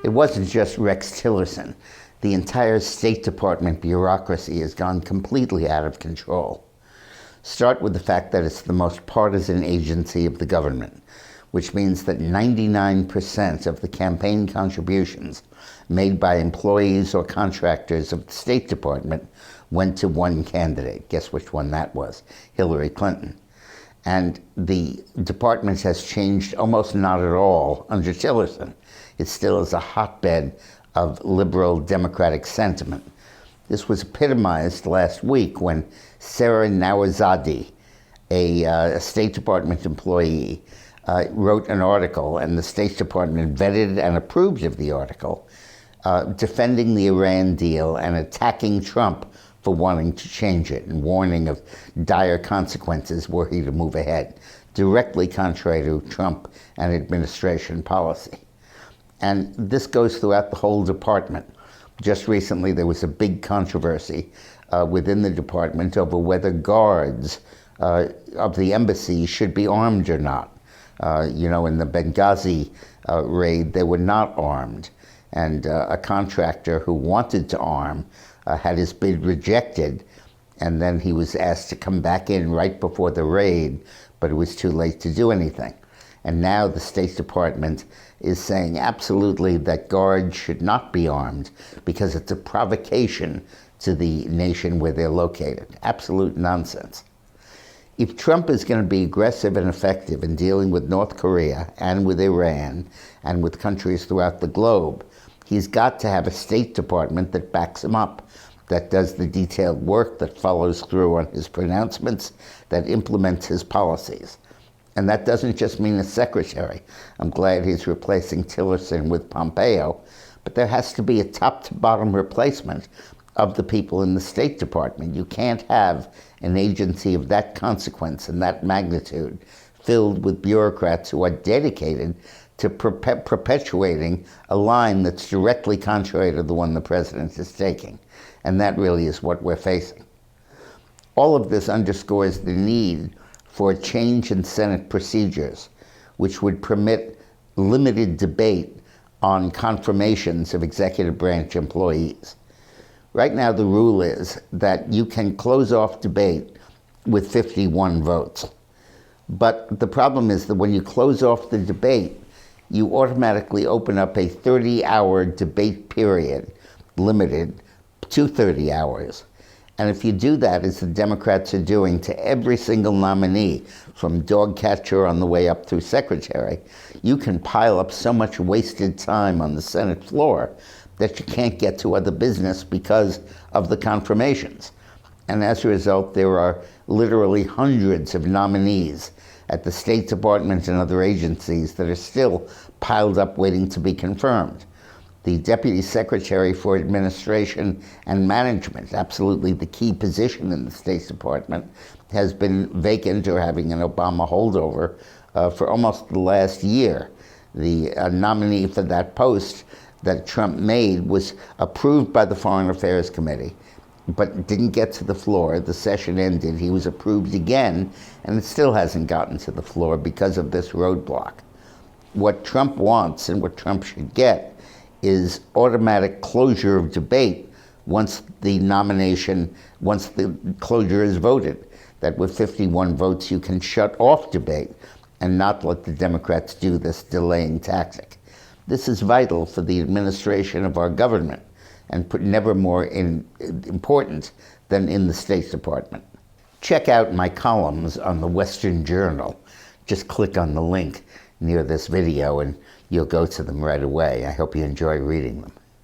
It wasn't just Rex Tillerson. The entire State Department bureaucracy has gone completely out of control. Start with the fact that it's the most partisan agency of the government, which means that 99% of the campaign contributions made by employees or contractors of the State Department went to one candidate. Guess which one that was? Hillary Clinton. And the department has changed almost not at all under Tillerson. It still is a hotbed of liberal democratic sentiment. This was epitomized last week when Sarah Nawazadeh, a State Department employee, wrote an article, and the State Department vetted and approved of the article, defending the Iran deal and attacking Trump for wanting to change it and warning of dire consequences were he to move ahead, directly contrary to Trump and administration policy. And this goes throughout the whole department. Just recently, there was a big controversy within the department over whether guards of the embassy should be armed or not. In the Benghazi raid, they were not armed. And a contractor who wanted to arm had his bid rejected, and then he was asked to come back in right before the raid, but it was too late to do anything. And now the State Department is saying absolutely that guards should not be armed because it's a provocation to the nation where they're located. Absolute nonsense. If Trump is going to be aggressive and effective in dealing with North Korea and with Iran and with countries throughout the globe, he's got to have a State Department that backs him up, that does the detailed work, that follows through on his pronouncements, that implements his policies. And that doesn't just mean a secretary. I'm glad he's replacing Tillerson with Pompeo, but there has to be a top-to-bottom replacement of the people in the State Department. You can't have an agency of that consequence and that magnitude filled with bureaucrats who are dedicated to perpetuating a line that's directly contrary to the one the president is taking. And that really is what we're facing. All of this underscores the need for a change in Senate procedures, which would permit limited debate on confirmations of executive branch employees. Right now, the rule is that you can close off debate with 51 votes. But the problem is that when you close off the debate, you automatically open up a 30-hour debate period, limited to 30 hours. And if you do that, as the Democrats are doing to every single nominee, from dog catcher on the way up through secretary, you can pile up so much wasted time on the Senate floor that you can't get to other business because of the confirmations. And as a result, there are literally hundreds of nominees at the State Department and other agencies that are still piled up waiting to be confirmed. The Deputy Secretary for Administration and Management, absolutely the key position in the State Department, has been vacant or having an Obama holdover for almost the last year. The nominee for that post that Trump made was approved by the Foreign Affairs Committee, but didn't get to the floor. The session ended. He was approved again, and it still hasn't gotten to the floor because of this roadblock. What Trump wants and what Trump should get is automatic closure of debate once the closure is voted. That with 51 votes, you can shut off debate and not let the Democrats do this delaying tactic. This is vital for the administration of our government and never more important than in the State Department. Check out my columns on the Western Journal. Just click on the link near this video and you'll go to them right away. I hope you enjoy reading them.